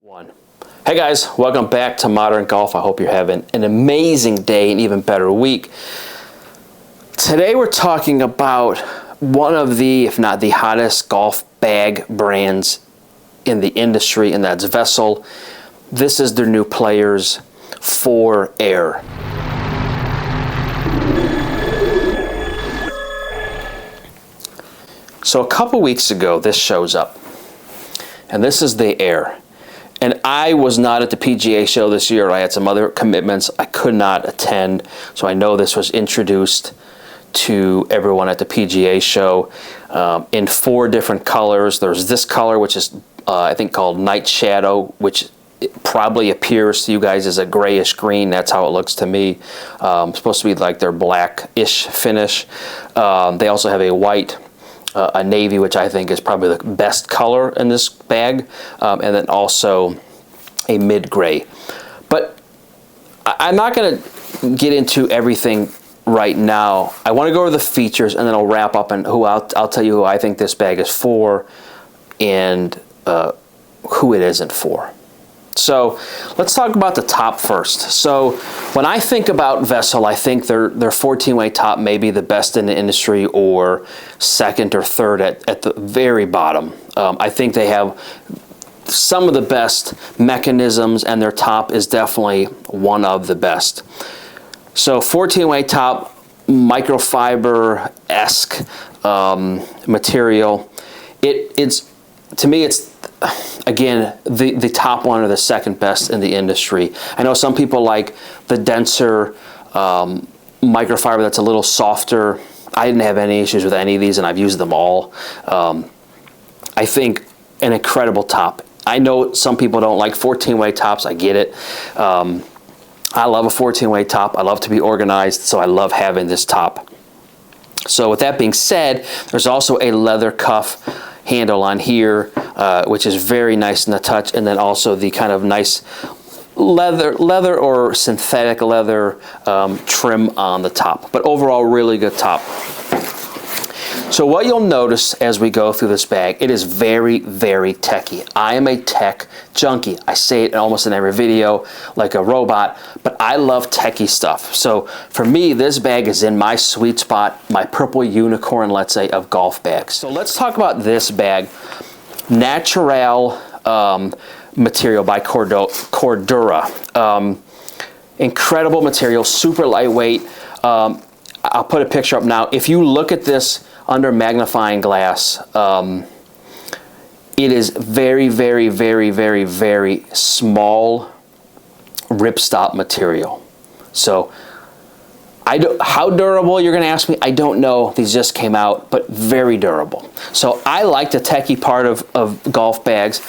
One. Hey guys, welcome back to Modern Golf. I hope you're having an amazing day, an even better week. Today we're talking about one of the, if not the hottest golf bag brands in the industry, and that's Vessel. This is their new Players 4 Air. So a couple weeks ago, this shows up, and this is the Air. And I was not at the PGA show this year. I had some other commitments. I could not attend. So I know this was introduced to everyone at the PGA show in 4 different colors. There's this color, which is I think called Night Shadow, which probably appears to you guys as a grayish green. That's how it looks to me. It's supposed to be like their black-ish finish. They also have a white, a navy, which I think is probably the best color in this bag, and then also a mid-gray. But I'm not going to get into everything right now. I want to go over the features, and then I'll wrap up, and I'll tell you who I think this bag is for and who it isn't for. So let's talk about the top first. So when I think about Vessel, I think their 14-way top may be the best in the industry, or second or third at the very bottom. I think they have some of the best mechanisms, and their top is definitely one of the best. So 14-way top, microfiber-esque material. To me, it's again the top one or the second best in the industry. I know some people like the denser microfiber that's a little softer. I didn't have any issues with any of these, and I've used them all. I think an incredible top. I know some people don't like 14-way tops. I get it. I love a 14-way top. I love to be organized, so I love having this top. So with that being said, there's also a leather cuff handle on here, which is very nice in the touch, and then also the kind of nice leather or synthetic leather trim on the top. But overall, really good top. So what you'll notice as we go through this bag, it is very, very techy. I am a tech junkie. I say it almost in every video like a robot, but I love techy stuff. So for me, this bag is in my sweet spot, my purple unicorn, let's say, of golf bags. So let's talk about this bag. Natural material by Cordura. Incredible material, super lightweight. I'll put a picture up now. If you look at this under magnifying glass, it is very, very, very, very, very small ripstop material. So how durable, you're going to ask me? I don't know. These just came out, but very durable. So I like the techie part of golf bags.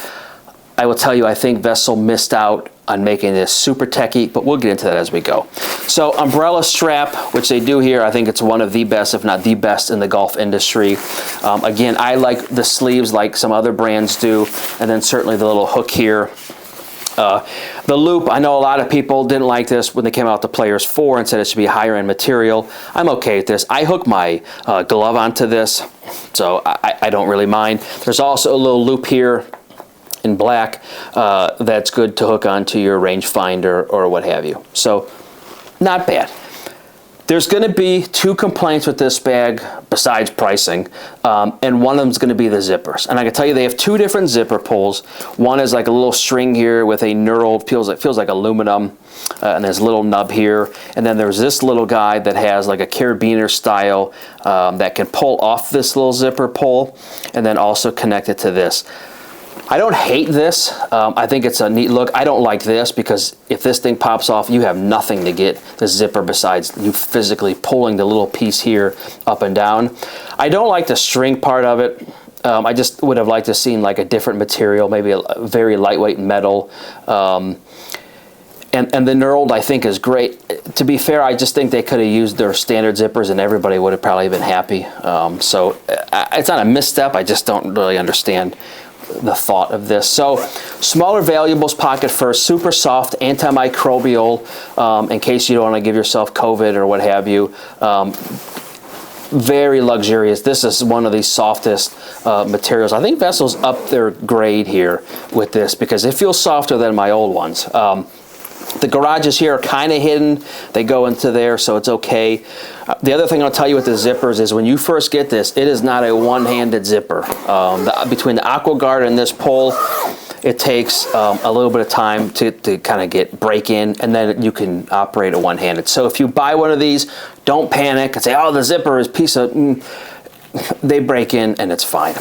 I will tell you, I think Vessel missed out on making this super techie, but we'll get into that as we go. So umbrella strap, which they do here, I think it's one of the best, if not the best, in the golf industry. Again, I like the sleeves like some other brands do, and then certainly the little hook here. The loop, I know a lot of people didn't like this when they came out the Players 4 and said it should be higher end material. I'm okay with this. I hook my glove onto this, so I don't really mind. There's also a little loop here in black that's good to hook onto your rangefinder or what have you. So not bad. There's going to be 2 complaints with this bag besides pricing, and one of them is going to be the zippers. And I can tell you they have 2 different zipper pulls. One is like a little string here with a knurled, feels like aluminum, and there's a little nub here. And then there's this little guy that has like a carabiner style that can pull off this little zipper pull, and then also connect it to this. I don't hate this. I think it's a neat look. I don't like this because if this thing pops off, you have nothing to get the zipper besides you physically pulling the little piece here up and down. I don't like the string part of it. I just would have liked to have seen like a different material, maybe a very lightweight metal. And the knurled, I think, is great. To be fair, I just think they could have used their standard zippers and everybody would have probably been happy. So it's not a misstep. I just don't really understand the thought of this. So smaller valuables pocket first, super soft, antimicrobial, in case you don't want to give yourself COVID or what have you. very luxurious. This is one of the softest materials. I think Vessel's up their grade here with this because it feels softer than my old ones. The garages here are kind of hidden. They go into there, so it's okay. The other thing I'll tell you with the zippers is when you first get this, it is not a one-handed zipper. Between the AquaGuard and this pole, it takes a little bit of time to kind of break in, and then you can operate it one-handed. So if you buy one of these, don't panic and say, oh, the zipper is piece of... They break in and it's fine.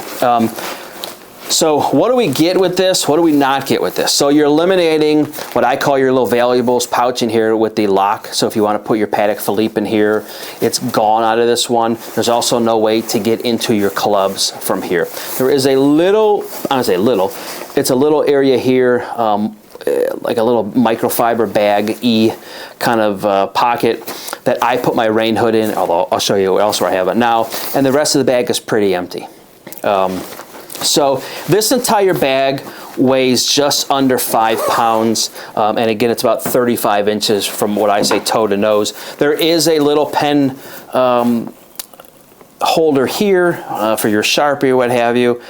So what do we get with this? What do we not get with this? So you're eliminating what I call your little valuables pouch in here with the lock. So if you want to put your Patek Philippe in here, it's gone out of this one. There's also no way to get into your clubs from here. There is a little, I say little, it's a little area here, like a little microfiber bag-y kind of pocket that I put my rain hood in, although I'll show you elsewhere I have it now. And the rest of the bag is pretty empty. So this entire bag weighs just under 5 pounds, and again, it's about 35 inches from what I say toe to nose. There is a little pen holder here for your Sharpie or what have you.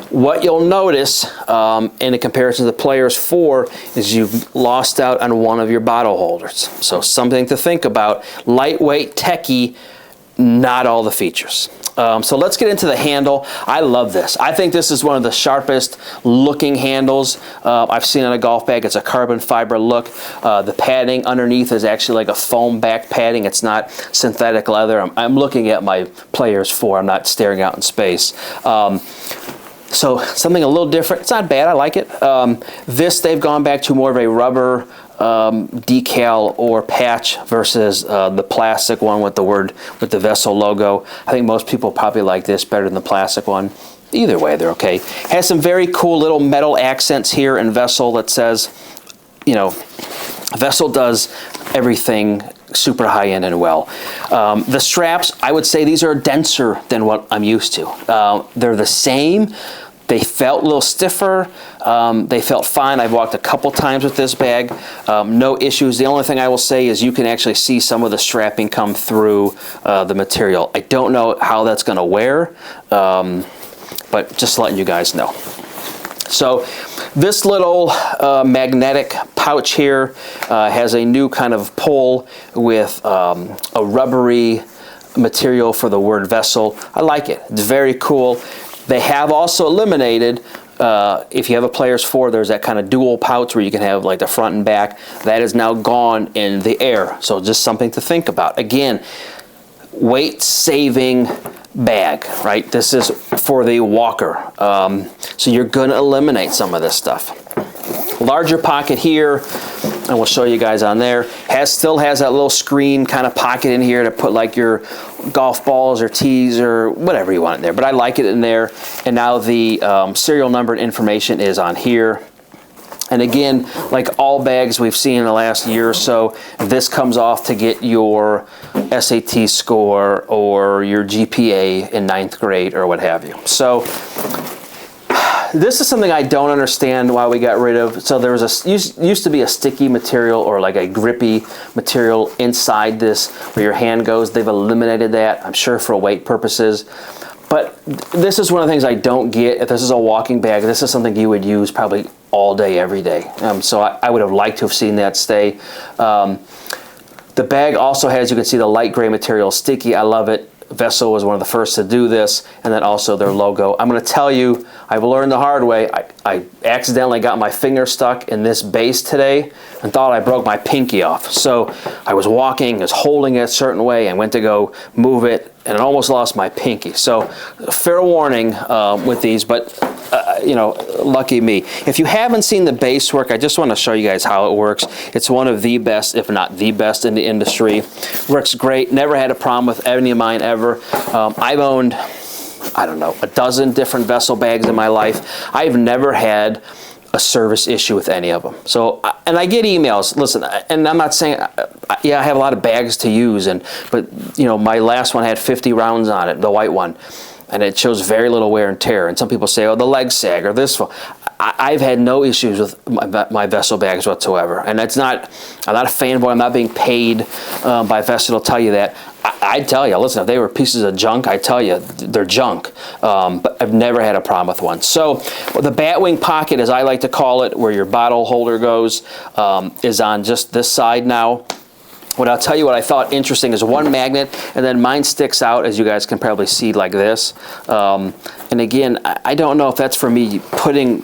What you'll notice in a comparison to the Players 4 is you've lost out on one of your bottle holders. So something to think about. Lightweight, techie, not all the features. So let's get into the handle. I love this. I think this is one of the sharpest looking handles I've seen on a golf bag. It's a carbon fiber look. The padding underneath is actually like a foam back padding. It's not synthetic leather. I'm looking at my Players 4. I'm not staring out in space. So something a little different. It's not bad. I like it. This, they've gone back to more of a rubber decal or patch versus the plastic one with the Vessel logo. I think most people probably like this better than the plastic one. Either way, they're okay. Has some very cool little metal accents here in Vessel that says, you know, Vessel does everything super high-end and well. The straps, I would say these are denser than what I'm used to. They're the same. They felt a little stiffer. They felt fine. I've walked a couple times with this bag. No issues. The only thing I will say is you can actually see some of the strapping come through the material. I don't know how that's going to wear, but just letting you guys know. So this little magnetic pouch here has a new kind of pull with a rubbery material for the word Vessel. I like it. It's very cool. They have also eliminated, if you have a Players 4, there's that kind of dual pouch where you can have like the front and back. That is now gone in the Air. So just something to think about. Again, weight saving bag, right? This is for the walker. So you're going to eliminate some of this stuff. Larger pocket here, and we'll show you guys on there. Still has that little screen kind of pocket in here to put like your golf balls or tees or whatever you want in there. But I like it in there. And now the serial number and information is on here. And again, like all bags we've seen in the last year or so, this comes off to get your SAT score or your GPA in 9th grade or what have you. So this is something I don't understand why we got rid of. So there was used to be a sticky material or like a grippy material inside this where your hand goes. They've eliminated that, I'm sure for weight purposes. But this is one of the things I don't get. If this is a walking bag, this is something you would use probably all day, every day. So I would have liked to have seen that stay. The bag also has, you can see the light gray material sticky. I love it. Vessel was one of the first to do this, and then also their logo. I'm going to tell you, I've learned the hard way. I accidentally got my finger stuck in this base today and thought I broke my pinky off. So I was walking, I was holding it a certain way, and went to go move it, and I almost lost my pinky. So fair warning with these, but you know, lucky me. If you haven't seen the base work, I just want to show you guys how it works. It's one of the best, if not the best in the industry. Works great. Never had a problem with any of mine ever. I've owned, I don't know, a dozen different Vessel bags in my life. I've never had a service issue with any of them. So, and I get emails. Listen, and I'm not saying, yeah, I have a lot of bags to use, but you know, my last one had 50 rounds on it, the white one, and it shows very little wear and tear. And some people say, oh, the leg sag or this one. I've had no issues with my Vessel bags whatsoever, and I'm not a fanboy. I'm not being paid by Vessel to tell you that. I'd tell you, listen, if they were pieces of junk, I'd tell you they're junk. But I've never had a problem with one. So the batwing pocket, as I like to call it, where your bottle holder goes, is on just this side now. What I'll tell you, what I thought interesting is one magnet, and then mine sticks out, as you guys can probably see, like this. And again, I don't know if that's for me putting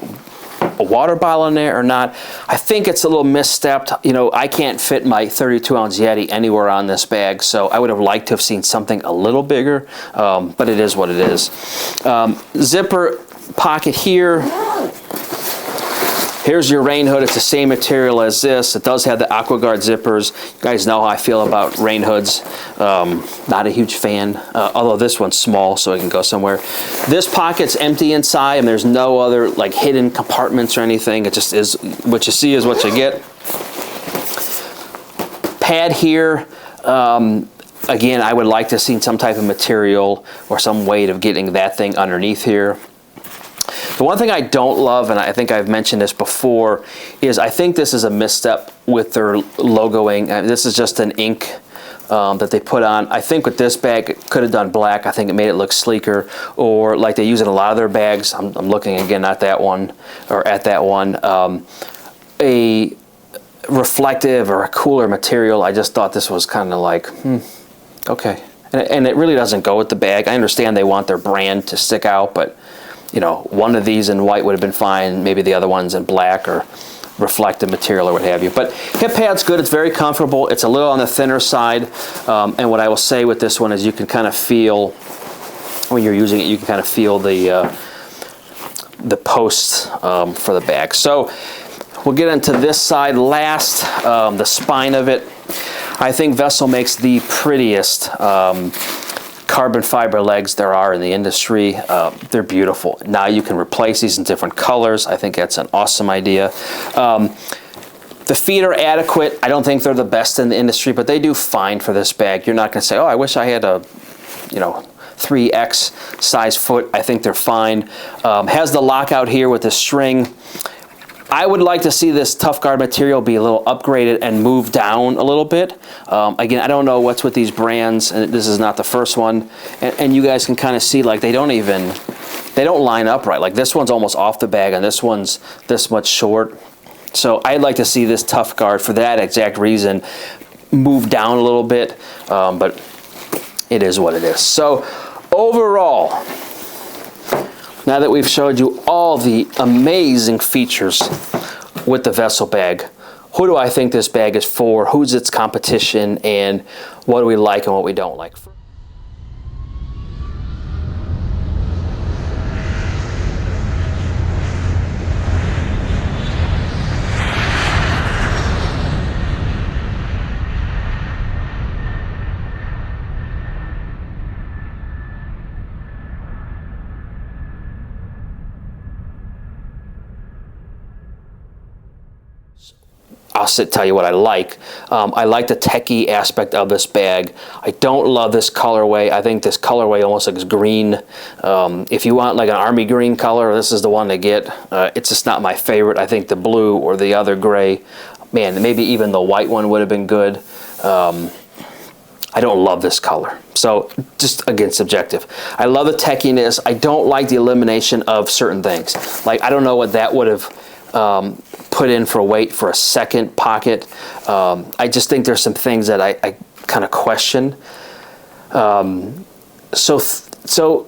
a water bottle in there or not. I think it's a little misstepped. You know, I can't fit my 32-ounce Yeti anywhere on this bag, so I would have liked to have seen something a little bigger, but it is what it is. Zipper pocket here. Here's your rain hood. It's the same material as this. It does have the AquaGuard zippers. You guys know how I feel about rain hoods. Not a huge fan, although this one's small, so it can go somewhere. This pocket's empty inside, and there's no other like hidden compartments or anything. It just is what you see is what you get. Pad here. Again, I would like to see some type of material or some way of getting that thing underneath here. The one thing I don't love, and I think I've mentioned this before, is I think this is a misstep with their logoing. This is just an ink that they put on. I think with this bag, it could have done black. I think it made it look sleeker, or like they use in a lot of their bags. I'm looking again at that one, or at that one. A reflective or a cooler material. I just thought this was kind of like, okay. And it really doesn't go with the bag. I understand they want their brand to stick out, but you know, one of these in white would have been fine. Maybe the other one's in black or reflective material or what have you. But hip pad's good. It's very comfortable. It's a little on the thinner side. And what I will say with this one is you can kind of feel, when you're using it, you can kind of feel the posts for the bag. So we'll get into this side last, the spine of it. I think Vessel makes the prettiest carbon fiber legs there are in the industry. They're beautiful. Now you can replace these in different colors. I think that's an awesome idea. The feet are adequate. I don't think they're the best in the industry, but they do fine for this bag. You're not going to say, oh, I wish I had a, 3X size foot. I think they're fine. Has the lockout here with the string. I would like to see this Tough Guard material be a little upgraded and move down a little bit. Again, I don't know what's with these brands, and this is not the first one. And you guys can kind of see, like, they don't line up right. Like, this one's almost off the bag, and this one's this much short. So I'd like to see this Tough Guard, for that exact reason, move down a little bit, but it is what it is. So overall, now that we've showed you all the amazing features with the Vessel bag, who do I think this bag is for? Who's its competition? And what do we like and what we don't like? I'll tell you what I like. I like the techie aspect of this bag. I don't love this colorway. I think this colorway almost looks green. If you want like an army green color, this is the one to get. It's just not my favorite. I think the blue or the other gray, man, maybe even the white one would have been good. I don't love this color. So just, again, subjective. I love the techiness. I don't like the elimination of certain things. Like, I don't know what that would have put in for weight for a second pocket. I just think there's some things that I kind of question. So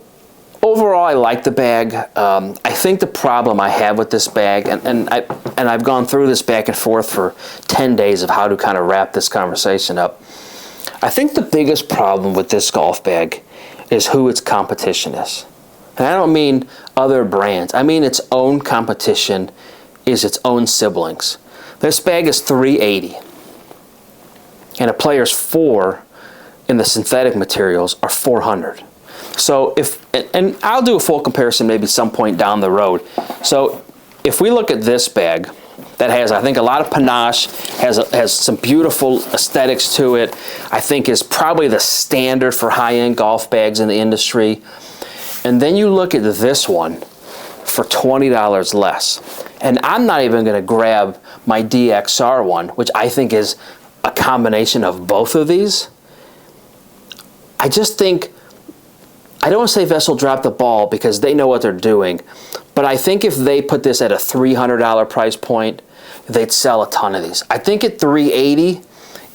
overall, I like the bag. I think the problem I have with this bag, and I've gone through this back and forth for 10 days of how to kind of wrap this conversation up. I think the biggest problem with this golf bag is who its competition is. And I don't mean other brands. I mean its own competition is its own siblings. This bag is $380, and a Player's 4 in the synthetic materials are $400. So and I'll do a full comparison maybe some point down the road. So if we look at this bag that has, I think, a lot of panache, has some beautiful aesthetics to it, I think is probably the standard for high-end golf bags in the industry. And then you look at this one, for $20 less. And I'm not even going to grab my DXR one, which I think is a combination of both of these. I just think, I don't want to say Vessel dropped the ball because they know what they're doing, but I think if they put this at a $300 price point, they'd sell a ton of these. I think at $380,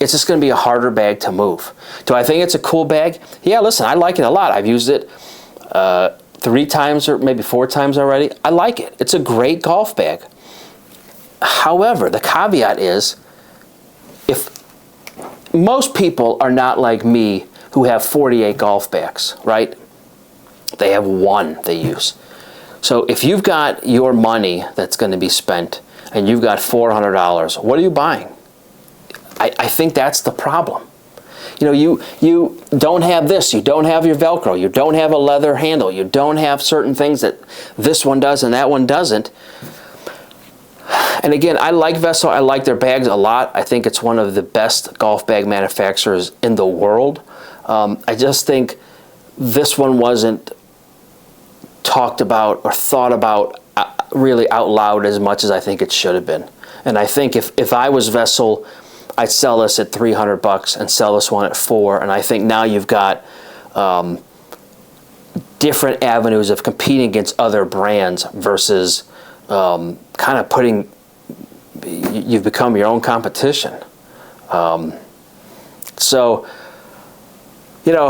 it's just going to be a harder bag to move. Do I think it's a cool bag? Yeah, listen, I like it a lot. I've used it 3 times or maybe 4 times already. I like it. It's a great golf bag. However, the caveat is, if most people are not like me who have 48 golf bags, right? They have one they use. So if you've got your money that's going to be spent and you've got $400, what are you buying? I think that's the problem. You know, you don't have this, you don't have your Velcro, you don't have a leather handle, you don't have certain things that this one does and that one doesn't. And again, I like Vessel, I like their bags a lot. I think it's one of the best golf bag manufacturers in the world. I just think this one wasn't talked about or thought about really out loud as much as I think it should have been. And I think if I was Vessel, I'd sell this at $300 and sell this one at $400. And I think now you've got different avenues of competing against other brands versus kind of putting, you've become your own competition. So, you know,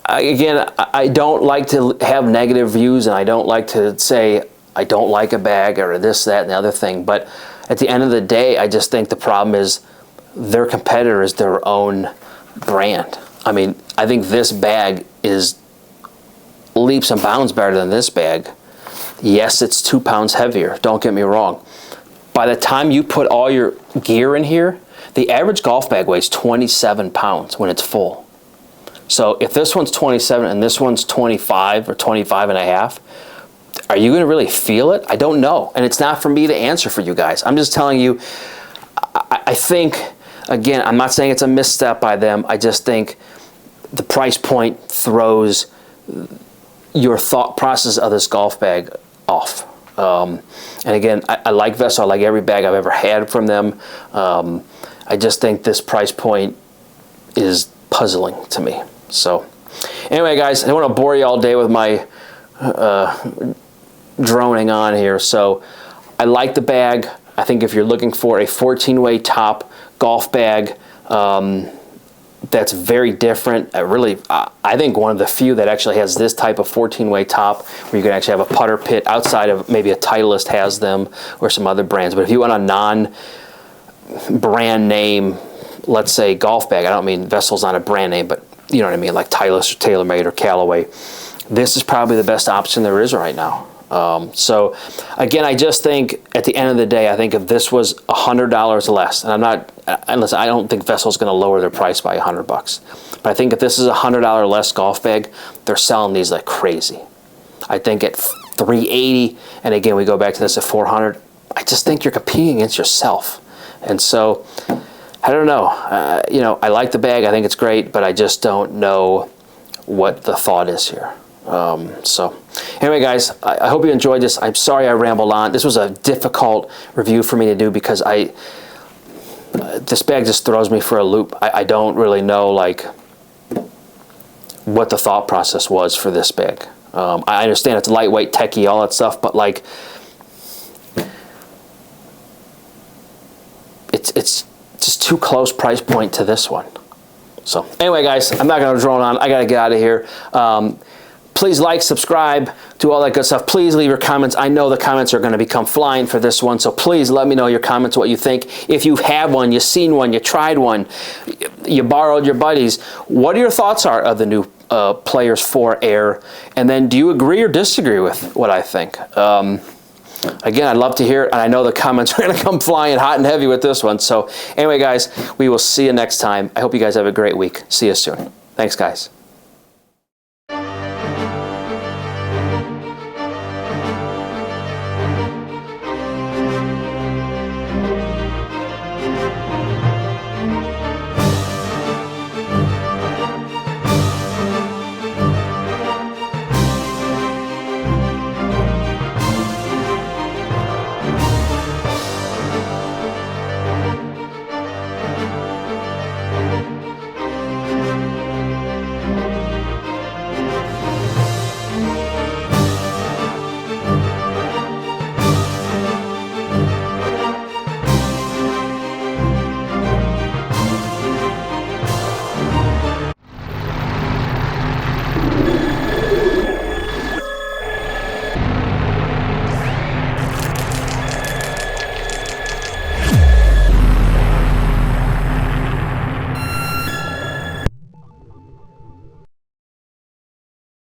I don't like to have negative views, and I don't like to say I don't like a bag or this, that, and the other thing. But at the end of the day, I just think the problem is their competitor is their own brand. I mean, I think this bag is leaps and bounds better than this bag. Yes, it's 2 pounds heavier, don't get me wrong. By the time you put all your gear in here, the average golf bag weighs 27 pounds when it's full. So if this one's 27 and this one's 25 or 25 and a half, are you going to really feel it? I don't know. And it's not for me to answer for you guys. I'm just telling you, I think, again, I'm not saying it's a misstep by them. I just think the price point throws your thought process of this golf bag off. And again, I like Vessel. I like every bag I've ever had from them. I just think this price point is puzzling to me. So anyway, guys, I don't want to bore you all day with my droning on here. So I like the bag. I think if you're looking for a 14-way top golf bag that's very different, really, I think one of the few that actually has this type of 14-way top where you can actually have a putter pit outside of maybe a Titleist has them or some other brands. But if you want a non-brand name, let's say golf bag, I don't mean Vessel's not a brand name, but you know what I mean, like Titleist or TaylorMade or Callaway, this is probably the best option there is right now. So again, I just think at the end of the day, I think if this was $100 less, and I'm not, unless I don't think Vessel's going to lower their price by $100, but I think if this is a $100 less golf bag, they're selling these like crazy. I think at $380, and again, we go back to this at $400, I just think you're competing against yourself. And so, I don't know, you know, I like the bag, I think it's great, but I just don't know what the thought is here. So anyway, guys, I hope you enjoyed this. I'm sorry I rambled on. This was a difficult review for me to do because this bag just throws me for a loop. I don't really know like what the thought process was for this bag. I understand it's lightweight, techie, all that stuff, but like it's just too close price point to this one. So anyway, guys, I'm not going to drone on. I got to get out of here. Please like, subscribe, do all that good stuff. Please leave your comments. I know the comments are going to become flying for this one, so please let me know your comments, what you think. If you have one, you've seen one, you tried one, you borrowed your buddies, what your thoughts are of the new Players 4 Air, and then do you agree or disagree with what I think? Again, I'd love to hear it, and I know the comments are going to come flying hot and heavy with this one. So anyway, guys, we will see you next time. I hope you guys have a great week. See you soon. Thanks, guys.